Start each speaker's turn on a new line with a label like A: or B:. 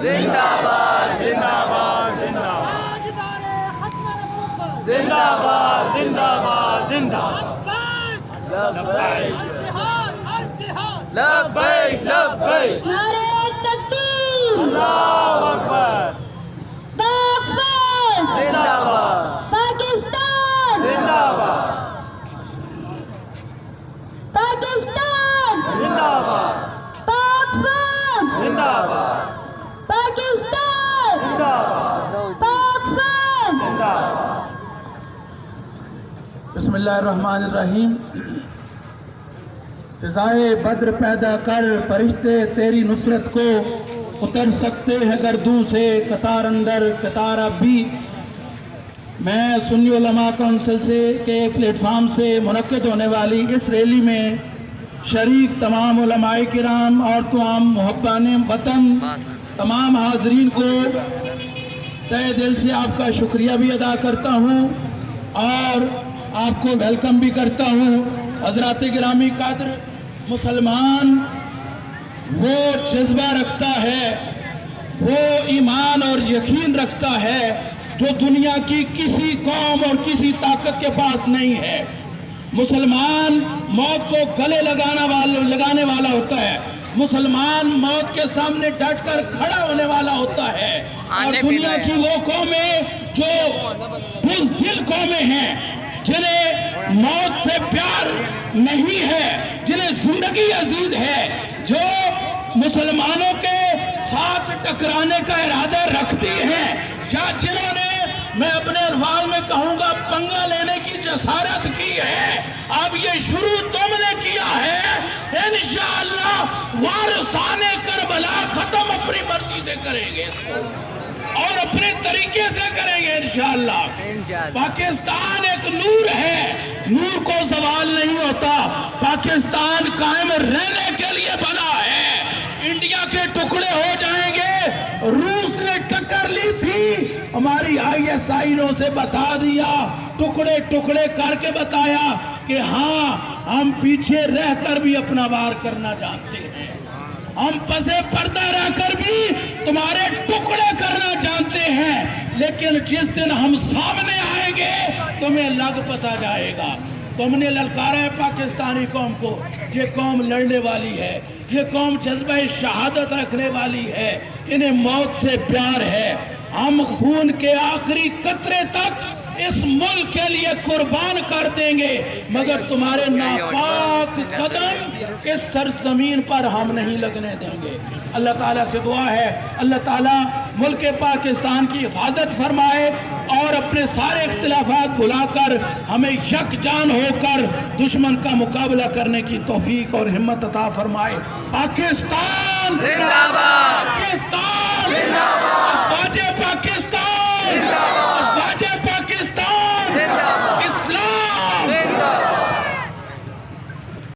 A: زندہ باد زندہ باد زندہ باد زندہ باد زندہ لبیک لبیک
B: نعرہ تکبیر،
A: اللہ اکبر
B: پاک فوج،
A: زندہ باد
B: پاکستان،
A: زندہ باد
B: پاکستان،
A: زندہ باد
B: پاک فوج،
A: زندہ باد
B: پاکستان،
A: زندہ باد
B: پاک فوج۔
A: زندہ باد
C: بسم اللہ الرحمن الرحیم۔ فضائے بدر پیدا کر، فرشتے تیری نصرت کو اتر سکتے ہیں گردوں سے قطار اندر قطار اب بھی۔ میں سنی علماء کونسل سے کے پلیٹ فارم سے منعقد ہونے والی اس ریلی میں شریک تمام علماء کرام اور تمام محبان وطن تمام حاضرین کو تہہ دل سے آپ کا شکریہ بھی ادا کرتا ہوں اور آپ کو ویلکم بھی کرتا ہوں۔ حضرات گرامی قدر، مسلمان وہ جذبہ رکھتا ہے، وہ ایمان اور یقین رکھتا ہے جو دنیا کی کسی قوم اور کسی طاقت کے پاس نہیں ہے۔ مسلمان موت کو گلے لگانے والا ہوتا ہے، مسلمان موت کے سامنے ڈٹ کر کھڑا ہونے والا ہوتا ہے، اور دنیا کی وہ قومیں جو بزدل قومیں ہیں، جنہیں موت سے پیار نہیں ہے، جنہیں زندگی عزیز ہے، جو مسلمانوں کے ساتھ ٹکرانے کا ارادہ رکھتی ہیں، یا جنہوں نے، میں اپنے الفاظ میں کہوں گا، پنگا لینے کی جسارت کی ہے، اب یہ شروع تم نے کیا ہے۔ انشاءاللہ وارثان کربلا ختم اپنی مرضی سے کریں گے اس کو، اور اپنے طریقے سے کریں گے انشاءاللہ۔ پاکستان ایک نور ہے، نور کو زوال نہیں ہوتا۔ پاکستان قائم رہنے کے لیے بنا ہے۔ انڈیا کے ٹکڑے ہو جائیں گے۔ روس نے ٹکر لی تھی، ہماری ISI نے اسے بتا دیا، ٹکڑے ٹکڑے کر کے بتایا کہ ہاں ہم پیچھے رہ کر بھی اپنا وار کرنا جانتے ہیں، ہم پسے پردہ رہ کر بھی تمہارے ٹکڑے کرنا جانتے ہیں، لیکن جس دن ہم سامنے آئیں گے تمہیں لگ پتہ جائے گا۔ تم نے للکارا ہے پاکستانی قوم کو، یہ قوم لڑنے والی ہے، یہ قوم جذبہ شہادت رکھنے والی ہے، انہیں موت سے پیار ہے۔ ہم خون کے آخری قطرے تک اس ملک کے لیے قربان کر دیں گے، مگر تمہارے ناپاک قدم اس سرزمین پر ہم نہیں لگنے دیں گے۔ اللہ تعالیٰ سے دعا ہے اللہ تعالیٰ ملک پاکستان کی حفاظت فرمائے اور اپنے سارے اختلافات بھلا کر ہمیں یکجان ہو کر دشمن کا مقابلہ کرنے کی توفیق اور ہمت عطا فرمائے۔ پاکستان
A: زندہ باد